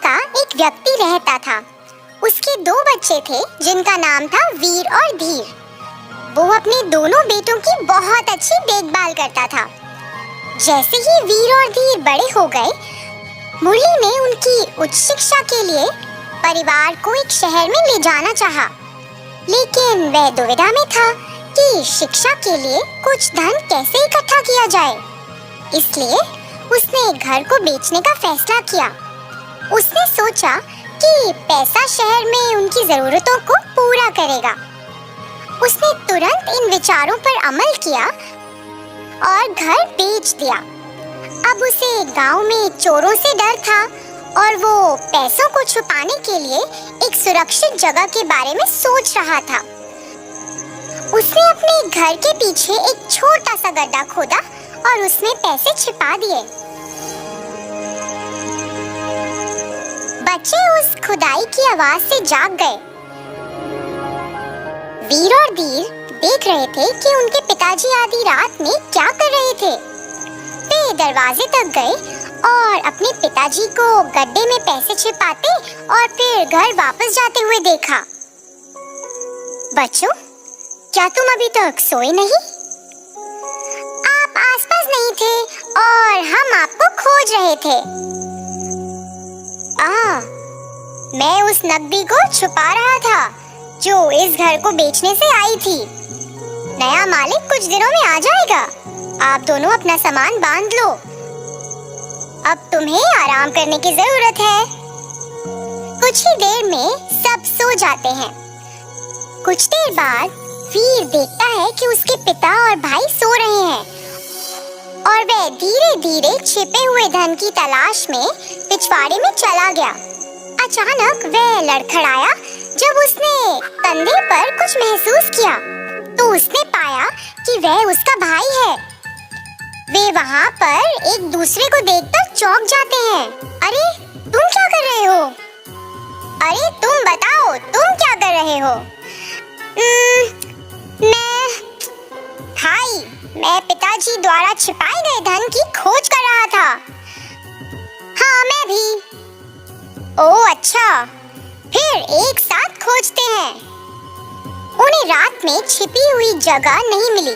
का एक व्यक्ति रहता था। उसके 2 बच्चे थे जिनका नाम था वीर और धीर। वो अपने दोनों बेटों की बहुत अच्छी देखभाल करता था। जैसे ही वीर और धीर बड़े हो गए, मुरली ने उनकी उच्च शिक्षा के लिए परिवार को एक शहर में ले जाना चाहा, लेकिन वह दुविधा में था कि शिक्षा के लिए कुछ धन कैसे इकट्ठा किया जाए। इसलिए उसने घर को बेचने का फैसला किया। उसने सोचा कि पैसा शहर में उनकी जरूरतों को पूरा करेगा। उसने तुरंत इन विचारों पर अमल किया और घर बेच दिया। अब उसे गांव में चोरों से डर था और वो पैसों को छुपाने के लिए एक सुरक्षित जगह के बारे में सोच रहा था। उसने अपने घर के पीछे एक छोटा सा गड्ढा खोदा और उसमें पैसे छिपा दिए। बच्चे उस खुदाई की आवाज से जाग गए। वीर और धीर देख रहे थे कि उनके पिताजी आधी रात में क्या कर रहे थे। वे दरवाजे तक गए और अपने पिताजी को गड्ढे में पैसे छिपाते और फिर घर वापस जाते हुए देखा। बच्चों, क्या तुम अभी तक सोए नहीं? आप आसपास नहीं थे और हम आपको खोज रहे थे। मैं उस नकदी को छुपा रहा था जो इस घर को बेचने से आई थी। नया मालिक कुछ दिनों में आ जाएगा। आप दोनों अपना सामान बांध लो। अब तुम्हें आराम करने की जरूरत है। कुछ ही देर में सब सो जाते हैं। कुछ देर बाद वीर देखता है कि उसके पिता और भाई सो रहे हैं और वह धीरे धीरे छिपे हुए धन की तलाश में पिछवाड़े में चला गया। अचानक वह लड़खड़ाया। जब उसने कंधे पर कुछ महसूस किया तो उसने पाया कि वह उसका भाई है। वे वहाँ पर एक दूसरे को देखकर चौंक जाते हैं। अरे, तुम क्या कर रहे हो? अरे तुम बताओ, तुम क्या कर रहे हो? मैं पिताजी द्वारा छिपाए गए धन की खोज कर रहा था। हाँ, मैं भी। ओह अच्छा, फिर एक साथ खोजते हैं। उन्हें रात में छिपी हुई जगह नहीं मिली।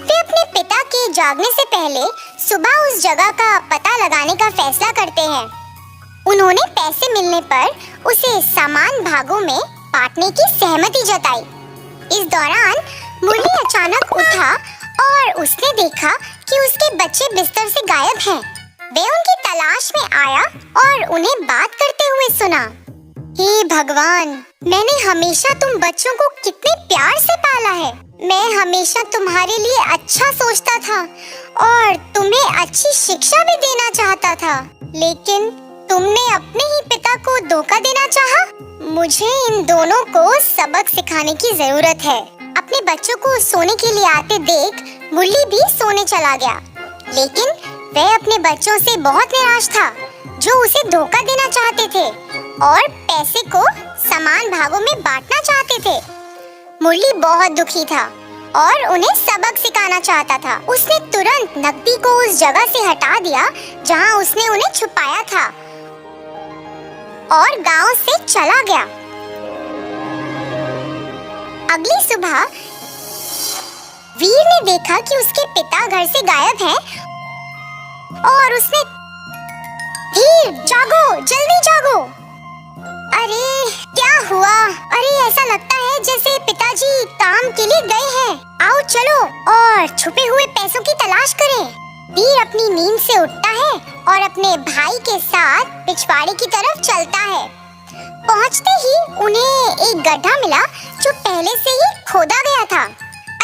वे अपने पिता के जागने से पहले सुबह उस जगह का पता लगाने का फैसला करते हैं। उन्होंने पैसे मिलने पर उसे समान भागों में बांटने की सहमति जताई। इस दौरान मुरली अचानक उठा और उसने देखा कि उसके बच्चे बिस्तर से गायब हैं। वे उनकी तलाश में आया और उन्हें बात करते हुए सुना। हे भगवान, मैंने हमेशा तुम बच्चों को कितने प्यार से पाला है। मैं हमेशा तुम्हारे लिए अच्छा सोचता था और तुम्हें अच्छी शिक्षा भी देना चाहता था, लेकिन तुमने अपने ही पिता को धोखा देना चाहा। मुझे इन दोनों को सबक सिखाने की जरूरत है। अपने बच्चों को सोने के लिए आते देख मुरली भी सोने चला गया, लेकिन वह अपने बच्चों से बहुत निराश था जो उसे धोखा देना चाहते थे और पैसे को समान भागों में बांटना चाहते थे। मुरली बहुत दुखी था और उन्हें सबक सिखाना चाहता था। उसने तुरंत नकदी को उस जगह से हटा दिया जहां उसने उन्हें छुपाया था और गांव से चला गया। अगली सुबह वीर ने देखा कि उसके पिता घर से गायब हैं और उसने, वीर जागो, जल्दी जागो। अरे क्या हुआ? अरे ऐसा लगता है जैसे पिताजी काम के लिए गए हैं। आओ चलो और छुपे हुए पैसों की तलाश करें। वीर अपनी नींद से उठता है और अपने भाई के साथ पिछवाड़े की तरफ चलता है। पहुंचते ही उन्हें एक गड्ढा मिला जो पहले से ही खोदा गया था।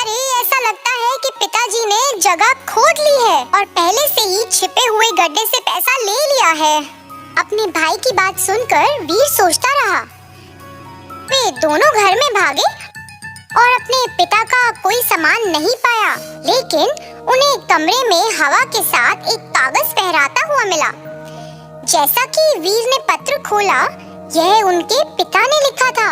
अरे ऐसा लगता है कि पिताजी ने जगह खोद ली है और पहले से ही छिपे हुए गड्ढे से पैसा ले लिया है। अपने भाई की बात सुनकर वीर सोचता रहा। वे दोनों घर में भागे और अपने पिता का कोई सामान नहीं पाया, लेकिन उन्हें कमरे में हवा के साथ एक कागज फहराता हुआ मिला। जैसा कि वीर ने पत्र खोला, यह उनके पिता ने लिखा था।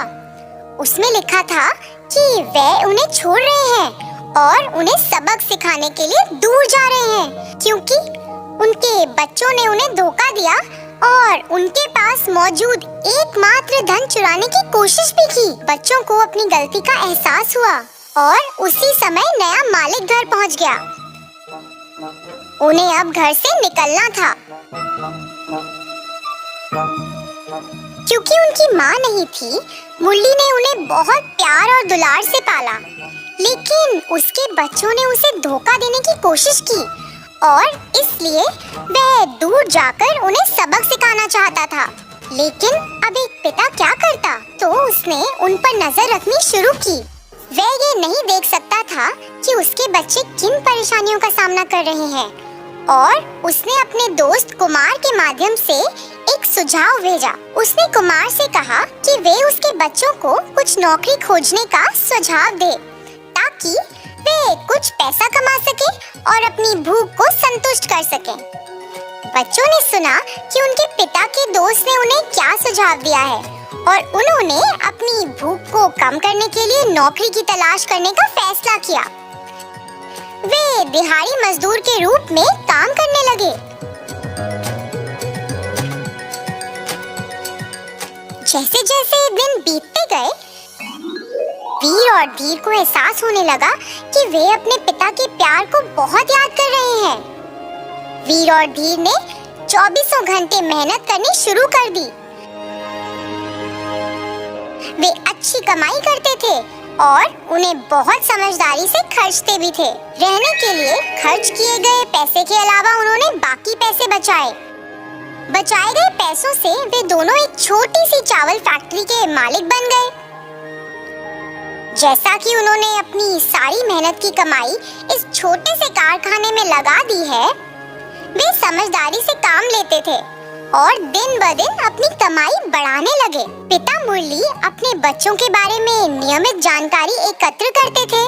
उसमें लिखा था कि वह उन्हें छोड़ रहे हैं और उन्हें सबक सिखाने के लिए दूर जा रहे हैं, क्योंकि उनके बच्चों ने उन्हें धोखा दिया और उनके पास मौजूद एकमात्र धन चुराने की कोशिश भी की। बच्चों को अपनी गलती का एहसास हुआ और उसी समय नया मालिक घर पहुंच गया। उन्हें अब घर से निकलना था। क्योंकि उनकी माँ नहीं थी, मुरली ने उन्हें बहुत प्यार और दुलार से पाला, लेकिन उसके बच्चों ने उसे धोखा देने की कोशिश की और इसलिए वह दूर जाकर उन्हें सबक सिखाना चाहता था। लेकिन अब एक पिता क्या करता? तो उसने उन पर नजर रखनी शुरू की। वह ये नहीं देख सकता था कि उसके बच्चे किन परेशानियों का सामना कर रहे हैं और उसने अपने दोस्त कुमार के माध्यम से एक सुझाव भेजा। उसने कुमार से कहा कि वे उसके बच्चों को कुछ नौकरी खोजने का सुझाव दे ताकि वे कुछ पैसा कमा सके और अपनी भूख को संतुष्ट कर सकें। बच्चों ने सुना कि उनके पिता के दोस्त ने उन्हें क्या सुझाव दिया है और उन्होंने अपनी भूख को कम करने के लिए नौकरी की तलाश करने का फैसला किया। वे दिहाड़ी मजदूर के रूप में काम करने लगे। जैसे जैसे दिन बीतते गए, वीर और धीर को एहसास होने लगा कि वे अपने पिता के प्यार को बहुत याद कर रहे हैं। वीर और धीर ने 24 घंटे मेहनत करनी शुरू कर दी। वे अच्छी कमाई करते थे और उन्हें बहुत समझदारी से खर्चते भी थे। रहने के लिए खर्च किए गए पैसे के अलावा उन्होंने बाकी पैसे बचाए। बचाए गए पैसों से वे दोनों एक छोटी सी चावल फैक्ट्री के मालिक बन गए। जैसा कि उन्होंने अपनी सारी मेहनत की कमाई इस छोटे से कारखाने में लगा दी है, वे समझदारी से काम लेते थे और दिन ब दिन अपनी कमाई बढ़ाने लगे। पिता मुरली अपने बच्चों के बारे में नियमित जानकारी एकत्र करते थे।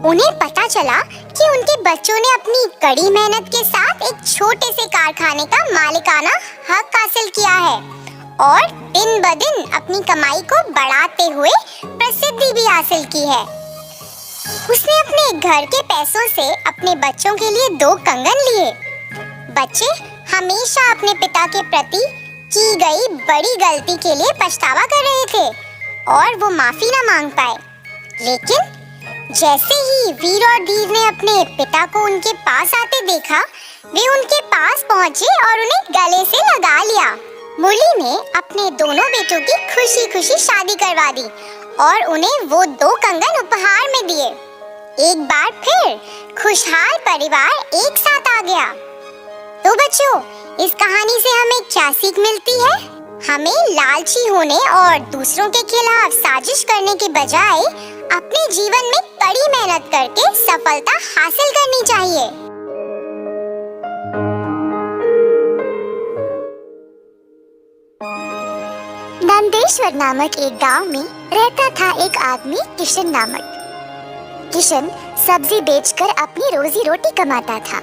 उन्हें पता चला कि उनके बच्चों ने अपनी कड़ी मेहनत के साथ एक छोटे से कारखाने का मालिकाना हक हासिल किया है और दिन ब दिन अपनी कमाई को बढ़ाते हुए प्रसिद्धि भी हासिल की है। उसने अपने घर के पैसों से अपने बच्चों के लिए 2 कंगन लिए। बच्चे हमेशा अपने पिता के प्रति की गई बड़ी गलती के लिए पछतावा कर रहे थे और वो माफी न मांग पाए। लेकिन जैसे ही वीर और धीर ने अपने पिता को उनके पास आते देखा, वे उनके पास पहुंचे और उन्हें गले से लगा लिया। मुरली ने अपने दोनों बेटों की खुशी खुशी शादी करवा दी और उन्हें वो 2 कंगन उपहार में दिए। एक बार फिर खुशहाल परिवार एक साथ आ गया। तो बच्चों, इस कहानी से हमें क्या सीख मिलती है? हमें लालची होने और दूसरों के खिलाफ साजिश करने के बजाय अपने जीवन में कड़ी मेहनत करके सफलता हासिल करनी चाहिए। नंदेश्वर नामक एक गांव में रहता था एक आदमी किशन नामक। किशन सब्जी बेचकर अपनी रोजी रोटी कमाता था।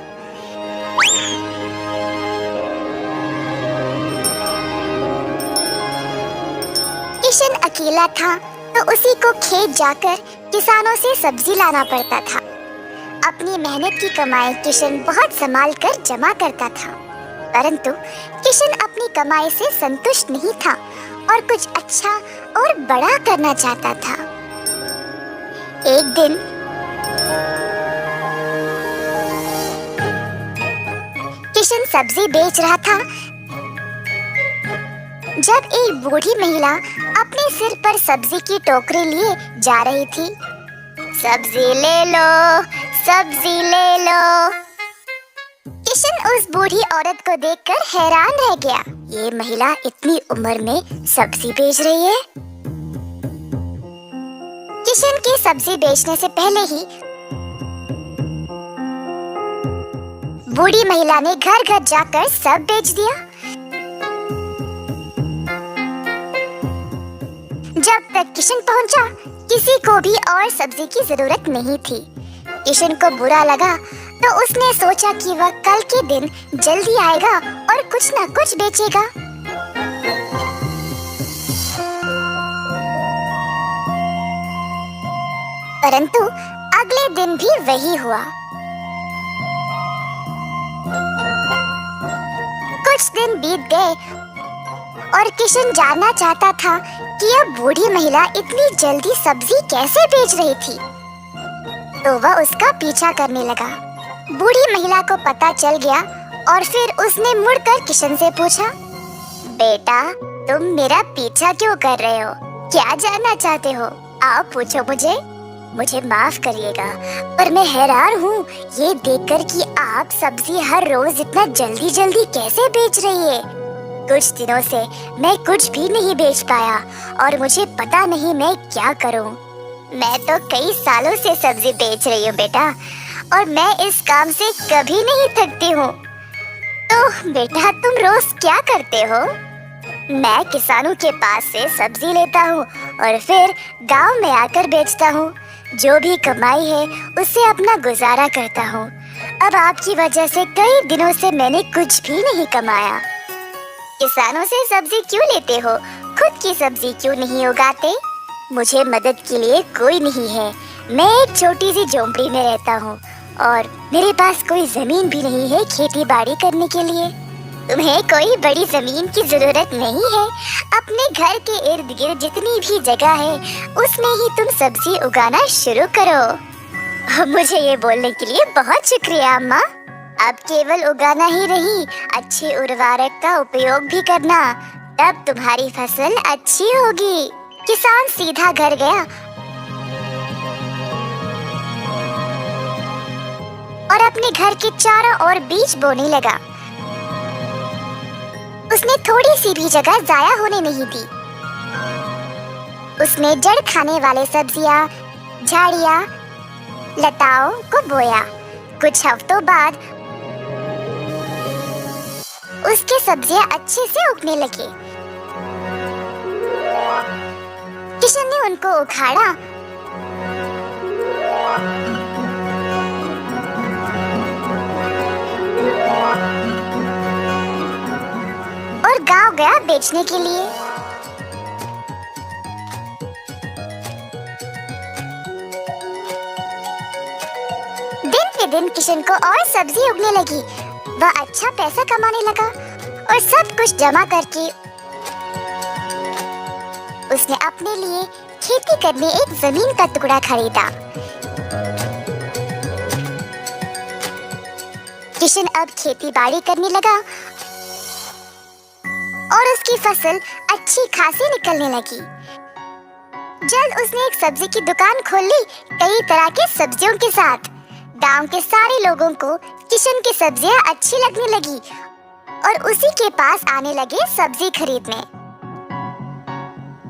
किशन अकेला था तो उसी को खेत जाकर किसानों से सब्जी लाना पड़ता था। अपनी मेहनत की कमाई किशन बहुत संभाल कर जमा करता था, परंतु किशन अपनी कमाई से संतुष्ट नहीं था और कुछ अच्छा और बड़ा करना चाहता था। एक दिन किशन सब्जी बेच रहा था जब एक बूढ़ी महिला अपने सिर पर सब्जी की टोकरी लिए जा रही थी। सब्जी ले लो, सब्जी ले लो। किशन उस बूढ़ी औरत को देखकर हैरान रह गया। ये महिला इतनी उम्र में सब्जी बेच रही है। किशन के सब्जी बेचने से पहले ही बूढ़ी महिला ने घर घर जाकर सब बेच दिया। जब तक किशन पहुंचा, किसी को भी और सब्जी की जरूरत नहीं थी। किशन को बुरा लगा तो उसने सोचा कि वह कल के दिन जल्दी आएगा और कुछ न कुछ बेचेगा। परंतु अगले दिन भी वही हुआ। बीत गए और किशन जानना चाहता था कि यह बूढ़ी महिला इतनी जल्दी सब्जी कैसे बेच रही थी। तो वह उसका पीछा करने लगा। बूढ़ी महिला को पता चल गया और फिर उसने मुड़कर किशन से पूछा, बेटा तुम मेरा पीछा क्यों कर रहे हो? क्या जानना चाहते हो? आओ पूछो मुझे माफ करिएगा पर मैं हैरान हूँ ये देखकर कि आप सब्जी हर रोज इतना जल्दी जल्दी कैसे बेच रही है। कुछ दिनों से मैं कुछ भी नहीं बेच पाया और मुझे पता नहीं मैं क्या करूँ। मैं तो कई सालों से सब्जी बेच रही हूँ बेटा और मैं इस काम से कभी नहीं थकती हूँ। तो बेटा तुम रोज क्या करते हो? मैं किसानों के पास से सब्जी लेता हूँ और फिर गांव में आकर बेचता हूँ। जो भी कमाई है उससे अपना गुजारा करता हूँ। अब आपकी वजह से कई दिनों से मैंने कुछ भी नहीं कमाया। किसानों से सब्जी क्यों लेते हो? खुद की सब्जी क्यों नहीं उगाते? मुझे मदद के लिए कोई नहीं है। मैं एक छोटी सी झोंपड़ी में रहता हूँ और मेरे पास कोई जमीन भी नहीं है खेती बाड़ी करने के लिए। तुम्हें कोई बड़ी जमीन की जरूरत नहीं है। अपने घर के इर्द गिर्द जितनी भी जगह है उसमें ही तुम सब्जी उगाना शुरू करो। मुझे ये बोलने के लिए बहुत शुक्रिया अम्मा। अब केवल उगाना ही नहीं, अच्छे उर्वरक का उपयोग भी करना, तब तुम्हारी फसल अच्छी होगी। किसान सीधा घर गया और अपने घर के चारों ओर बीज बोने लगा। उसने थोड़ी सी भी जगह जाया होने नहीं दी। उसने जड़ खाने वाले सब्जियां, झाड़ियां, लताओं को बोया। कुछ हफ्तों बाद उसकी सब्जियां अच्छे से उगने लगी। किशन ने उनको उखाड़ा और गांव गया बेचने के लिए। दिन पे दिन किशन को और सब्जी उगने लगी। वह अच्छा पैसा कमाने लगा और सब कुछ जमा करके उसने अपने लिए खेती करने एक जमीन का टुकड़ा खरीदा। किशन अब खेती बाड़ी करने लगा और उसकी फसल अच्छी खासी निकलने लगी। जल्द उसने एक सब्जी की दुकान खोल ली, कई तरह के सब्जियों के साथ। गांव के सारे लोगों को किशन की सब्जियां अच्छी लगने लगी और उसी के पास आने लगे सब्जी खरीदने।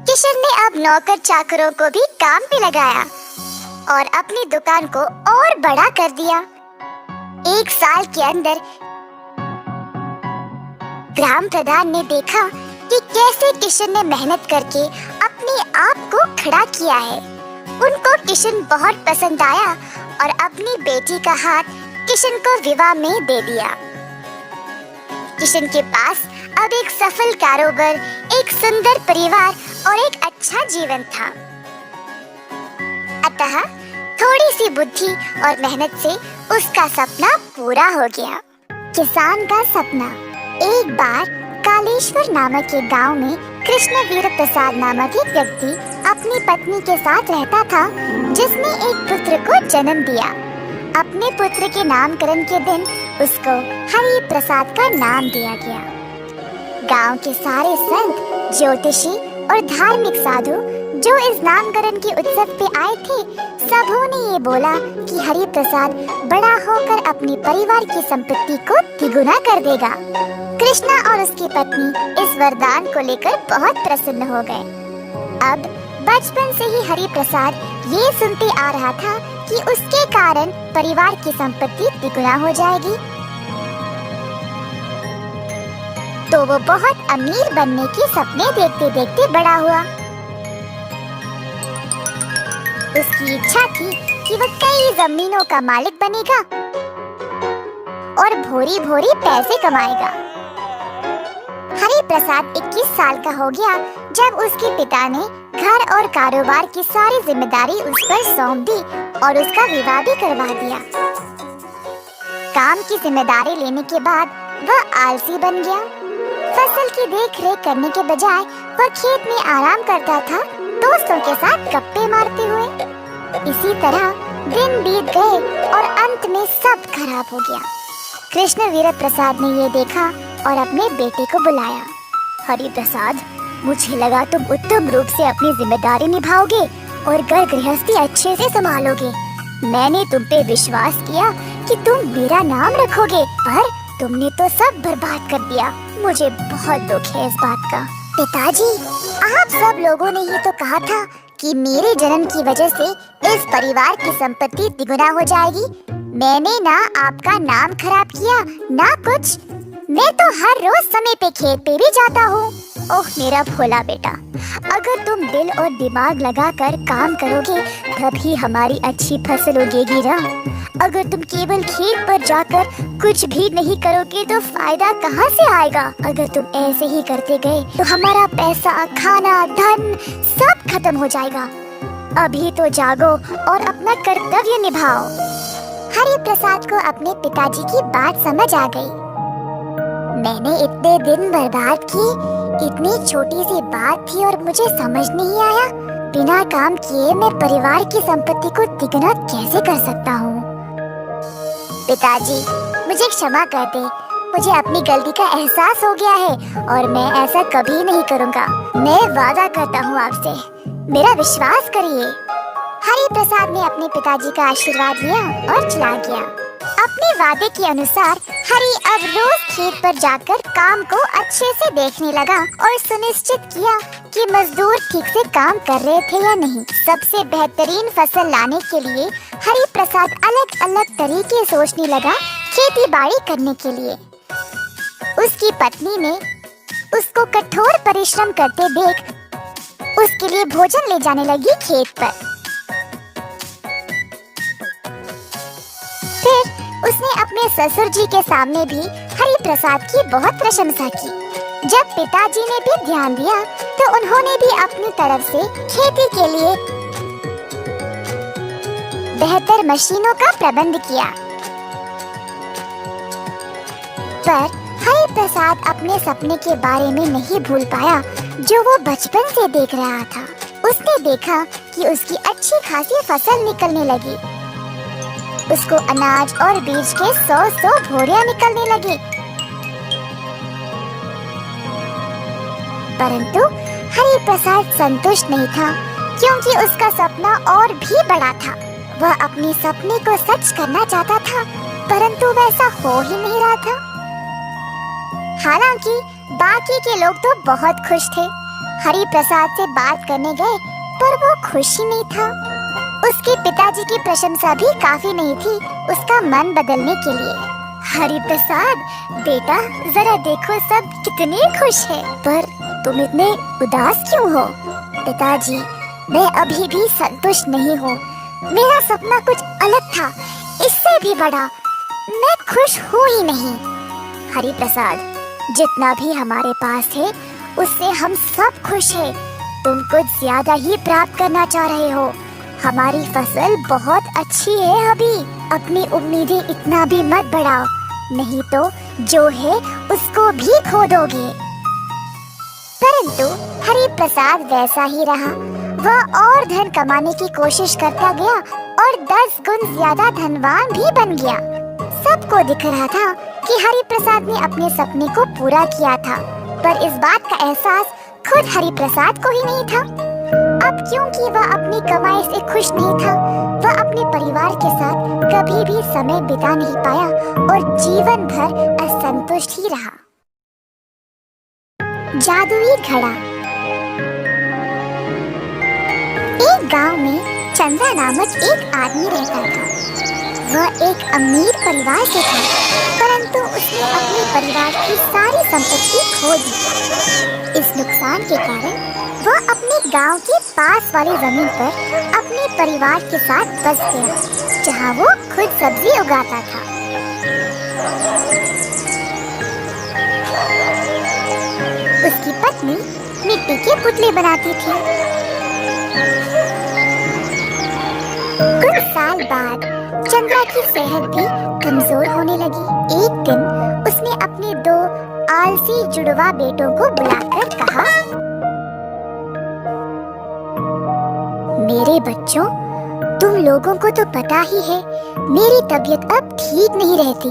किशन ने अब नौकर चाकरों को भी काम पे लगाया और अपनी दुकान को और बड़ा कर दिया। एक साल के अंदर ग्राम प्रधान ने देखा कि कैसे किशन ने मेहनत करके अपने आप को खड़ा किया है। उनको किशन बहुत पसंद आया और अपनी बेटी का हाथ किशन को विवाह में दे दिया। किशन के पास अब एक सफल कारोबार, एक सुंदर परिवार और एक अच्छा जीवन था। अतः थोड़ी सी बुद्धि और मेहनत से उसका सपना पूरा हो गया। किसान का सपना। एक बार कालेश्वर नामक एक गांव में कृष्णवीर प्रसाद नामक एक व्यक्ति अपनी पत्नी के साथ रहता था, जिसने एक पुत्र को जन्म दिया। अपने पुत्र के नामकरण के दिन उसको हरि प्रसाद का नाम दिया गया। गांव के सारे संत, ज्योतिषी और धार्मिक साधु जो इस नामकरण के उत्सव पे आए थे, सबों ने ये बोला कि हरि प्रसाद बड़ा होकर अपने परिवार की संपत्ति को तिगुना कर देगा। कृष्णा और उसकी पत्नी इस वरदान को लेकर बहुत प्रसन्न हो गए। अब बचपन से ही हरि प्रसाद ये सुनते आ रहा था कि उसके कारण परिवार की संपत्ति तिगुना हो जाएगी, तो वो बहुत अमीर बनने के सपने देखते देखते बड़ा हुआ। उसकी इच्छा थी कि वह कई जमीनों का मालिक बनेगा और भोरी भोरी पैसे कमाएगा। हरि प्रसाद 21 साल का हो गया जब उसके पिता ने घर और कारोबार की सारी जिम्मेदारी उस पर सौंप दी और उसका विवाह भी करवा दिया। काम की जिम्मेदारी लेने के बाद वह आलसी बन गया। फसल की देख रेख करने के बजाय वह खेत में आराम करता था, दोस्तों के साथ गप्पे मारते हुए। इसी तरह दिन बीत गए और अंत में सब खराब हो गया। कृष्ण वीर प्रसाद ने ये देखा और अपने बेटे को बुलाया। हरि प्रसाद, मुझे लगा तुम उत्तम रूप से अपनी जिम्मेदारी निभाओगे और घर गृहस्थी अच्छे से संभालोगे। मैंने तुम पे विश्वास किया कि तुम मेरा नाम रखोगे, पर तुमने तो सब बर्बाद कर दिया। मुझे बहुत दुख है इस बात का। पिताजी, आप सब लोगों ने ये तो कहा था कि मेरे जन्म की वजह से इस परिवार की संपत्ति तिगुना हो जाएगी। मैंने ना आपका नाम खराब किया ना कुछ। मैं तो हर रोज समय पे खेत पे भी जाता हूँ। ओह मेरा भोला बेटा, अगर तुम दिल और दिमाग लगाकर काम करोगे तभी हमारी अच्छी फसल उगेगी ना। अगर तुम केवल खेत पर जाकर कुछ भी नहीं करोगे तो फायदा कहाँ से आएगा। अगर तुम ऐसे ही करते गए तो हमारा पैसा, खाना, धन सब खत्म हो जाएगा। अभी तो जागो और अपना कर्तव्य निभाओ। हरि प्रसाद को अपने पिताजी की बात समझ आ गई। मैंने इतने दिन बर्बाद किए, इतनी छोटी सी बात थी और मुझे समझ नहीं आया। बिना काम किए मैं परिवार की संपत्ति को तिगुना कैसे कर सकता हूँ। पिताजी, मुझे क्षमा कर दे। मुझे अपनी गलती का एहसास हो गया है और मैं ऐसा कभी नहीं करूँगा। मैं वादा करता हूँ आपसे, मेरा विश्वास करिए। हरि प्रसाद ने अपने पिताजी का आशीर्वाद लिया और चला गया। अपने वादे के अनुसार हरि अब रोज खेत पर जाकर काम को अच्छे से देखने लगा और सुनिश्चित किया कि मजदूर ठीक से काम कर रहे थे या नहीं। सबसे बेहतरीन फसल लाने के लिए हरि प्रसाद अलग अलग तरीके सोचने लगा खेती बाड़ी करने के लिए। उसकी पत्नी ने उसको कठोर परिश्रम करते देख उसके लिए भोजन ले जाने लगी खेत पर। फिर उसने अपने ससुर जी के सामने भी हरि प्रसाद की बहुत प्रशंसा की। जब पिताजी ने भी ध्यान दिया तो उन्होंने भी अपनी तरफ से खेती के लिए बेहतर मशीनों का प्रबंध किया। पर हरि प्रसाद अपने सपने के बारे में नहीं भूल पाया जो वो बचपन से देख रहा था। उसने देखा कि उसकी अच्छी खासी फसल निकलने लगी। उसको अनाज और बीज के 100 बोरियां निकलने लगी। परंतु हरि प्रसाद संतुष्ट नहीं था, क्योंकि उसका सपना और भी बड़ा था। वह अपने सपने को सच करना चाहता था, परंतु वैसा हो ही नहीं रहा था। हालांकि बाकी के लोग तो बहुत खुश थे। हरि प्रसाद से बात करने गए पर वो खुश ही नहीं था। उसके पिताजी की प्रशंसा भी काफी नहीं थी उसका मन बदलने के लिए। हरि प्रसाद बेटा, जरा देखो सब कितने खुश हैं। पर तुम इतने उदास क्यों हो? पिताजी, मैं अभी भी संतुष्ट नहीं हूँ। मेरा सपना कुछ अलग था, इससे भी बड़ा। मैं खुश हूँ ही नहीं। हरि प्रसाद, जितना भी हमारे पास है उससे हम सब खुश हैं। तुम कुछ ज्यादा ही प्राप्त करना चाह रहे हो। हमारी फसल बहुत अच्छी है अभी। अपनी उम्मीदें इतना भी मत बढ़ाओ, नहीं तो जो है उसको भी खो दोगे। परंतु हरि प्रसाद वैसा ही रहा। वह और धन कमाने की कोशिश करता गया और 10 गुण ज्यादा धनवान भी बन गया। सबको दिख रहा था कि हरि प्रसाद ने अपने सपने को पूरा किया था, पर इस बात का एहसास खुद हरि प्रसाद को ही नहीं था। अब क्योंकि वह अपनी कमाई से खुश नहीं था, वह अपने परिवार के साथ कभी भी समय बिता नहीं पाया और जीवन भर असंतुष्ट ही रहा। जादुई घड़ा। एक गांव में चंद्रा नामक एक आदमी रहता था। वह एक अमीर परिवार से था, परंतु उसने अपने परिवार की सारी संपत्ति खो दी। इस नुकसान के कारण वह अपने गांव के पास वाली जमीन पर अपने परिवार के साथ बस गया, जहां वो खुद सब्जी उगाता था। उसकी पत्नी मिट्टी के पुतले बनाती थी। कुछ साल बाद चंद्रा की सेहत भी कमजोर होने लगी। एक दिन उसने अपने 2 आलसी जुड़वा बेटों को बुलाकर कहा, मेरे बच्चों, तुम लोगों को तो पता ही है मेरी तबीयत अब ठीक नहीं रहती,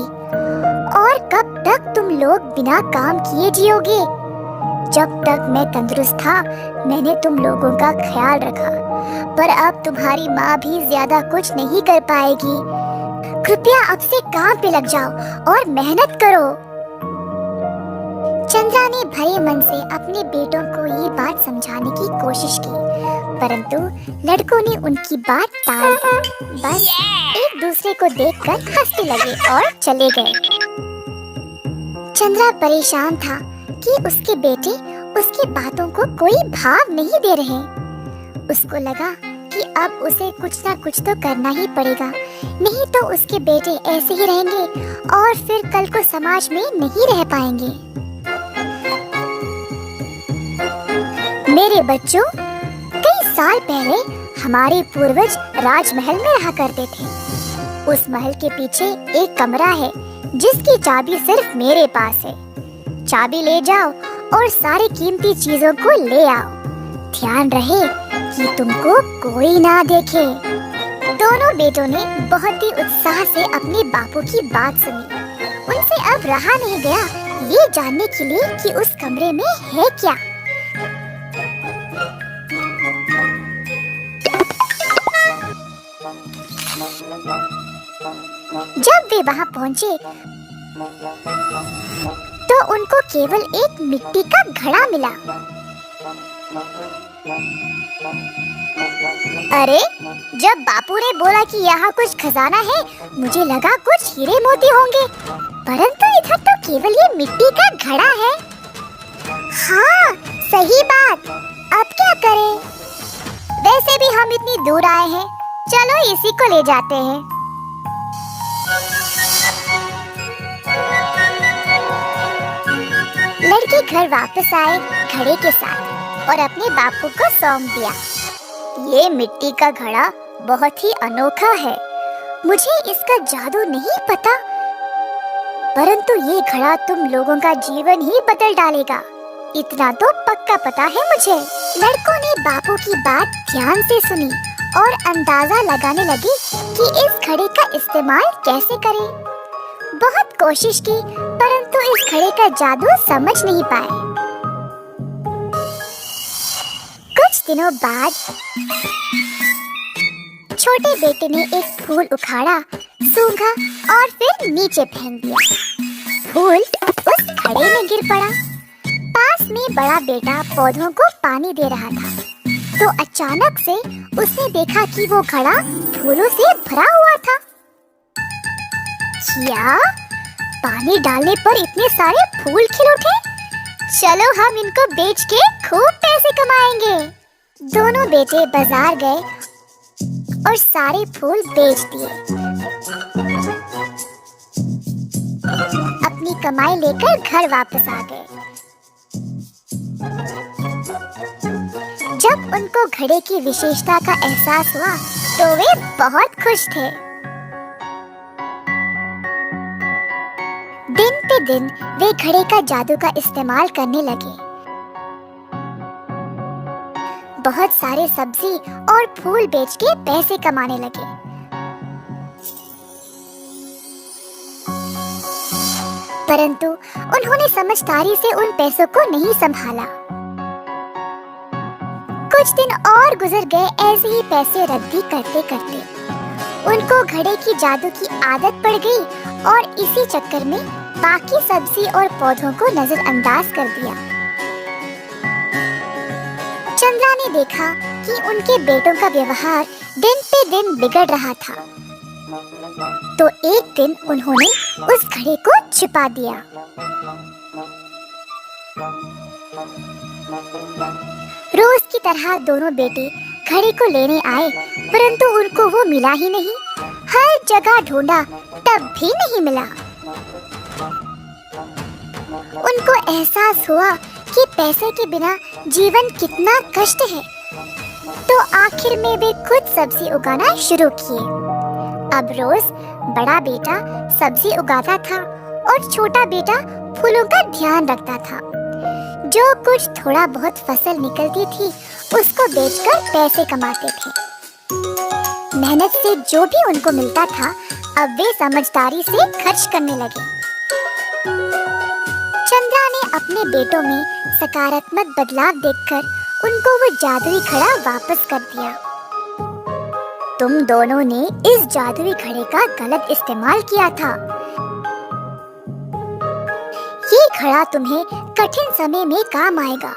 और कब तक तुम लोग बिना काम किए जियोगे। जब तक मैं तंदुरुस्त था मैंने तुम लोगों का ख्याल रखा, पर अब तुम्हारी माँ भी ज्यादा कुछ नहीं कर पाएगी। कृपया अब से काम पे लग जाओ और मेहनत करो। चंद्रा ने भरे मन से अपने बेटों को ये बात समझाने की कोशिश की, परंतु लड़कों ने उनकी बात टाल दी। बस एक दूसरे को देखकर हंसने लगे और चले गए। चंद्रा परेशान था कि उसके बेटे उसकी बातों को कोई भाव नहीं दे रहे। उसको लगा कि अब उसे कुछ ना कुछ तो करना ही पड़ेगा, नहीं तो उसके बेटे ऐसे ही रहेंगे और फिर कल को समाज में नहीं रह पाएंगे। मेरे बच्चों, कई साल पहले हमारे पूर्वज राजमहल में रहा करते थे। उस महल के पीछे एक कमरा है जिसकी चाबी सिर्फ मेरे पास है। चाबी ले जाओ और सारी कीमती चीजों को ले आओ। ध्यान रहे कि तुमको कोई ना देखे। दोनों बेटों ने बहुत ही उत्साह से अपने बापू की बात सुनी। उनसे अब रहा नहीं गया ये जानने के लिए कि उस कमरे में है क्या। जब वे वहां पहुंचे तो उनको केवल एक मिट्टी का घड़ा मिला। अरे, जब बापू ने बोला कि यहाँ कुछ खजाना है, मुझे लगा कुछ हीरे मोती होंगे, परंतु इधर तो केवल ये मिट्टी का घड़ा है। हाँ, सही बात। अब क्या करें? वैसे भी हम इतनी दूर आए हैं, चलो इसी को ले जाते हैं। लड़के घर वापस आए घड़े के साथ और अपने बापू को सौंप दिया। ये मिट्टी का घड़ा बहुत ही अनोखा है। मुझे इसका जादू नहीं पता, परंतु ये घड़ा तुम लोगों का जीवन ही बदल डालेगा, इतना तो पक्का पता है मुझे। लड़कों ने बापू की बात ध्यान से सुनी और अंदाजा लगाने लगे कि इस घड़े का इस्तेमाल कैसे करें। बहुत कोशिश की, परंतु इस घड़े का जादू समझ नहीं पाए। कुछ दिनों बाद छोटे बेटे ने एक फूल उखाड़ा, सूंघा और फिर नीचे फेंक दिया। फूल उस घड़े में गिर पड़ा। पास में बड़ा बेटा पौधों को पानी दे रहा था, तो अचानक से उसने देखा कि वो घड़ा फूलों से भरा हुआ था। क्या? पानी डालने पर इतने सारे फूल खिल उठे? चलो हम इनको बेच के खूब पैसे कमाएंगे। दोनों बेटे बाजार गए और सारे फूल बेच दिए। अपनी कमाई लेकर घर वापस आ गए। जब उनको घड़े की विशेषता का एहसास हुआ तो वे बहुत खुश थे। दिन पे दिन वे घड़े का जादू का इस्तेमाल करने लगे। बहुत सारे सब्जी और फूल बेच के पैसे कमाने लगे। परंतु उन्होंने समझदारी से उन पैसों को नहीं संभाला। कुछ दिन और गुजर गए ऐसे ही पैसे रद्दी करते करते। उनको घड़े की जादू की आदत पड़ गई और इसी चक्कर में बाकी सब्जी और पौधों को नजरअंदाज कर दिया। चंद्रा ने देखा कि उनके बेटों का व्यवहार दिन पे दिन बिगड़ रहा था, तो एक दिन उन्होंने उस घड़े को छिपा दिया। रोज की तरह दोनों बेटे घड़े को लेने आए, परंतु उनको वो मिला ही नहीं। हर जगह ढूंढा, तब भी नहीं मिला। उनको एहसास हुआ कि पैसे के बिना जीवन कितना कष्ट है, तो आखिर में वे खुद सब्जी उगाना शुरू किए। अब रोज बड़ा बेटा सब्जी उगाता था और छोटा बेटा फूलों का ध्यान रखता था। जो कुछ थोड़ा बहुत फसल निकलती थी उसको बेचकर पैसे कमाते थे। मेहनत से जो भी उनको मिलता था अब वे समझदारी से खर्च करने लगे। चंद्रा ने अपने बेटों में सकारात्मक बदलाव देखकर उनको वो जादुई घड़ा वापस कर दिया। तुम दोनों ने इस जादुई घड़े का गलत इस्तेमाल किया था। ये घड़ा तुम्हें कठिन समय में काम आएगा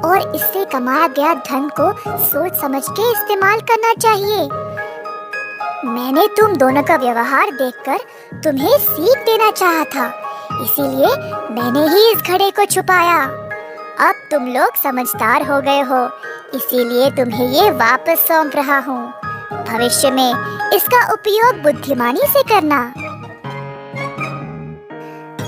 और इससे कमाया गया धन को सोच समझ के इस्तेमाल करना चाहिए। मैंने तुम दोनों का व्यवहार देखकर तुम्हें सीख देना चाहा था, इसीलिए मैंने ही इस घड़े को छुपाया। अब तुम लोग समझदार हो गए हो, इसीलिए तुम्हें ये वापस सौंप रहा हूँ। भविष्य में इसका उपयोग बुद्धिमानी से करना।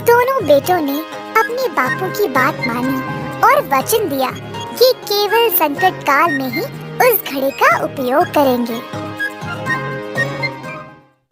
दोनों बेटों ने अपने बापू की बात मानी और वचन दिया कि केवल संकट काल में ही उस घड़े का उपयोग करेंगे।